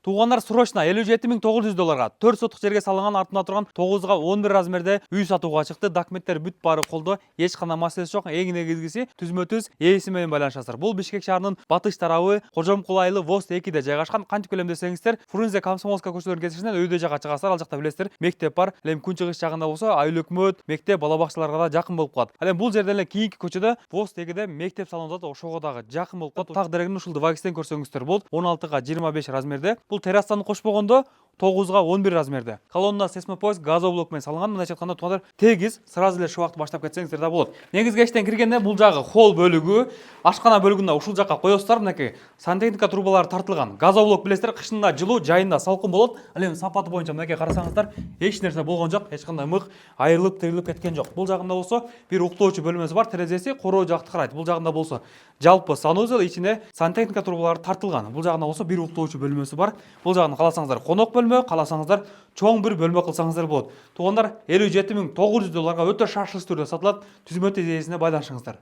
Туугандар срочно 57.900 долларга 4 сотық жерге салынган артында турган 9га 11 размерде үй сатууга чыкты. Документтер бүт баары колдо. Эч кандай маселеси жок. Эң негизгиси түзмө-түз ээси менен байланышасыздар. Бул Бишкек шаарынын батыш тарабы Кожомкул айылы ВОЗ 2де жайгашкан. Кантип келем десеңиздер, Фрунзе Комсомольская көчөлөрүнүн кесишинен өйдө жакка чыгасыздар. Ал жакта билесиздер, мектеп бар. Ал эми күнчыгыш жагында болсо айыл өкмөт, мектеп, бала бакчаларга да жакын болуп калат. Ал эми бул жерден эле кийинки көчөдө ВОЗ 2де мектеп салынып атат. Ошого дагы жакын болуп калат. Так дерегин ушул девайстен көрсөңүздөр болот. 16га 25 размерде. Бул террасаны кошпогондо 9га 11 размерде. Колонна сейсмопоезд газоблок менен салынган. Мындайча айтканда туугандар тегиз сразу эле шубакты баштап кетсеңиздер да болот. Негизги эштен киргенде бул жагы холл бөлүгү, ашкана бөлүгүндө ушул жакка коесуздар. Мынакей сантехника трубалары тартылган. Газоблок билесиздер, кышында жылуу, жайында салкын болот. Ал эми сапаты боюнча мынакей карасаңыздар, эч нерсе болгон жок, эч кандай мык айрылып, тирилип кеткен жок. Бул жагында болсо бир уктоочу бөлмөсү бар, терезеси короо жакты карайт. Бул жагында болсо жалпы санузел, ичине сантехника трубалары тартылган. Бул жагында болсо бир уктоочу бөлмөсү бар. Бул жагында каласаңыздар конок бөлмө, каласаңыздар чоң бир бөлмө кылсаңыздар болот. Туугандар 57.900 долларга өтө шашылыш түрдө сатылат. Түзмө-түз ээсине байланышыңыздар.